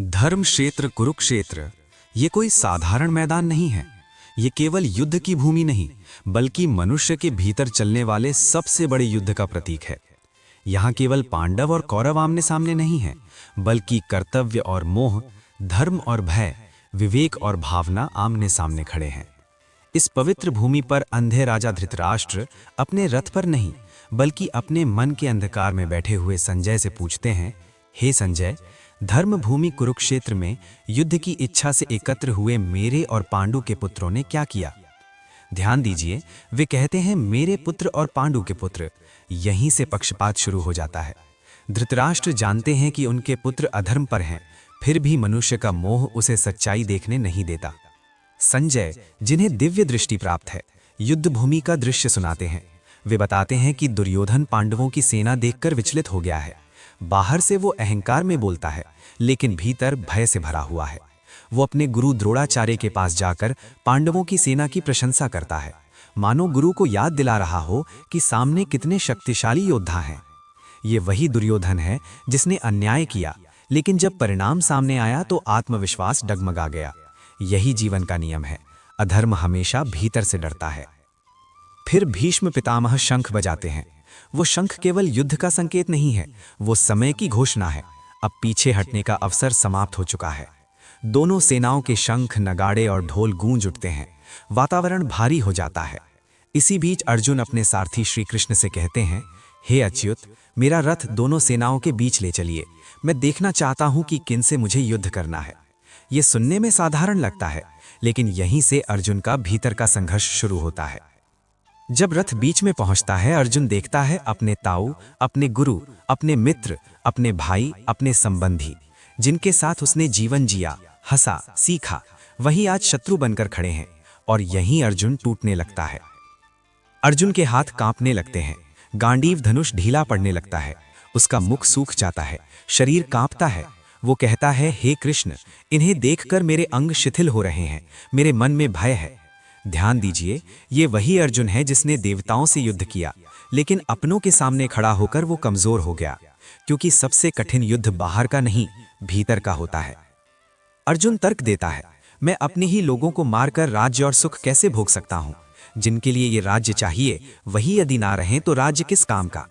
धर्म क्षेत्र कुरुक्षेत्र ये कोई साधारण मैदान नहीं है। ये केवल युद्ध की भूमि नहीं, बल्कि मनुष्य के भीतर चलने वाले सबसे बड़े युद्ध का प्रतीक है। यहाँ केवल पांडव और कौरव आमने सामने नहीं है, बल्कि कर्तव्य और मोह, धर्म और भय, विवेक और भावना आमने सामने खड़े हैं। इस पवित्र भूमि पर अंधे राजा धृतराष्ट्र अपने रथ पर नहीं, बल्कि अपने मन के अंधकार में बैठे हुए संजय से पूछते हैं, हे संजय, धर्म भूमि कुरुक्षेत्र में युद्ध की इच्छा से एकत्र हुए मेरे और पांडु के पुत्रों ने क्या किया? ध्यान दीजिए, वे कहते हैं मेरे पुत्र और पांडु के पुत्र। यहीं से पक्षपात शुरू हो जाता है। धृतराष्ट्र जानते हैं कि उनके पुत्र अधर्म पर हैं, फिर भी मनुष्य का मोह उसे सच्चाई देखने नहीं देता। संजय, जिन्हें दिव्य दृष्टि प्राप्त है, युद्ध भूमि का दृश्य सुनाते हैं। वे बताते हैं कि दुर्योधन पांडवों की सेना देखकर विचलित हो गया है। बाहर से वो अहंकार में बोलता है, लेकिन भीतर भय से भरा हुआ है। वो अपने गुरु द्रोणाचार्य के पास जाकर पांडवों की सेना की प्रशंसा करता है, मानो गुरु को याद दिला रहा हो कि सामने कितने शक्तिशाली योद्धा हैं। ये वही दुर्योधन है जिसने अन्याय किया, लेकिन जब परिणाम सामने आया तो आत्मविश्वास डगमगा गया। यही जीवन का नियम है, अधर्म हमेशा भीतर से डरता है। फिर भीष्म पितामह शंख बजाते हैं। वो शंख केवल युद्ध का संकेत नहीं है, वो समय की घोषणा है। अब पीछे हटने का अवसर समाप्त हो चुका है। दोनों सेनाओं के शंख, नगाड़े और ढोल गूंज उठते हैं। वातावरण भारी हो जाता है। इसी बीच अर्जुन अपने सारथी श्री कृष्ण से कहते हैं, हे अच्युत, मेरा रथ दोनों सेनाओं के बीच ले चलिए। मैं देखना चाहता हूं कि किनसे मुझे युद्ध करना है। ये सुनने में साधारण लगता है, लेकिन यहीं से अर्जुन का भीतर का संघर्ष शुरू होता है। जब रथ बीच में पहुंचता है, अर्जुन देखता है अपने ताऊ, अपने गुरु, अपने मित्र, अपने भाई, अपने संबंधी, जिनके साथ उसने जीवन जिया, हंसा, सीखा, वही आज शत्रु बनकर खड़े हैं। और यहीं अर्जुन टूटने लगता है। अर्जुन के हाथ कांपने लगते हैं, गांडीव धनुष ढीला पड़ने लगता है, उसका मुख सूख जाता है, शरीर कांपता है। वो कहता है, हे कृष्ण, इन्हें देखकर मेरे अंग शिथिल हो रहे हैं, मेरे मन में भय है। ध्यान दीजिए, ये वही अर्जुन है जिसने देवताओं से युद्ध किया, लेकिन अपनों के सामने खड़ा होकर वो कमजोर हो गया, क्योंकि सबसे कठिन युद्ध बाहर का नहीं, भीतर का होता है। अर्जुन तर्क देता है, मैं अपने ही लोगों को मारकर राज्य और सुख कैसे भोग सकता हूं? जिनके लिए ये राज्य चाहिए, वही यदि ना रहें तो राज्य किस काम का?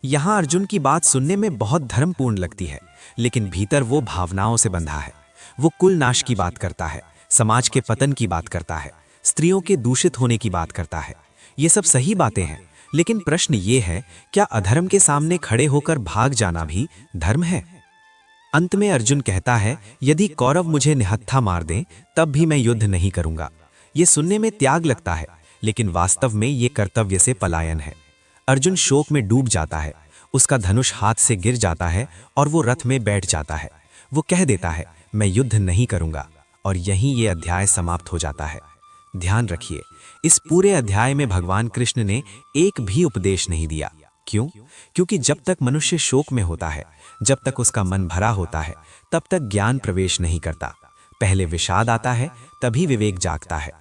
यहां अर्जुन की बात सुनने में बहुत धर्मपूर्ण लगती है, लेकिन भीतर वो भावनाओं से बंधा है। वो कुल नाश की बात करता है, समाज के पतन की बात करता है, स्त्रियों के दूषित होने की बात करता है। ये सब सही बातें हैं, लेकिन प्रश्न ये है, क्या अधर्म के सामने खड़े होकर भाग जाना भी धर्म है? अंत में अर्जुन कहता है, यदि कौरव मुझे निहत्था मार दें, तब भी मैं युद्ध नहीं करूंगा। ये सुनने में त्याग लगता है, लेकिन वास्तव में ये कर्तव्य से पलायन है। अर्जुन शोक में डूब जाता है, उसका धनुष हाथ से गिर जाता है और वो रथ में बैठ जाता है। वो कह देता है, मैं युद्ध नहीं करूंगा, और यहीं ये अध्याय समाप्त हो जाता है। ध्यान रखिए, इस पूरे अध्याय में भगवान कृष्ण ने एक भी उपदेश नहीं दिया। क्यों? क्योंकि जब तक मनुष्य शोक में होता है, जब तक उसका मन भरा होता है, तब तक ज्ञान प्रवेश नहीं करता। पहले विषाद आता है, तभी विवेक जागता है।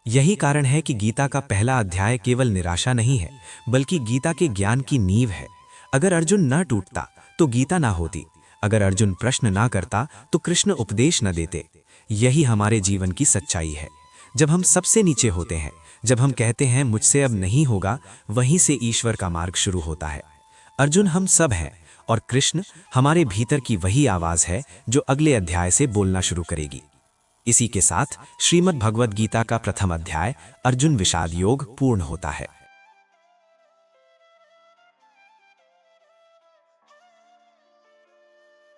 यही कारण है कि गीता का पहला अध्याय केवल निराशा नहीं है, बल्कि गीता के ज्ञान की नींव है। अगर अर्जुन न टूटता तो गीता ना होती, अगर अर्जुन प्रश्न ना करता तो कृष्ण उपदेश न देते। यही हमारे जीवन की सच्चाई है। जब हम सबसे नीचे होते हैं, जब हम कहते हैं मुझसे अब नहीं होगा, वहीं से ईश्वर का मार्ग शुरू होता है। अर्जुन हम सब हैं, और कृष्ण हमारे भीतर की वही आवाज है जो अगले अध्याय से बोलना शुरू करेगी। इसी के साथ श्रीमद् भगवद गीता का प्रथम अध्याय अर्जुन विषाद योग पूर्ण होता है।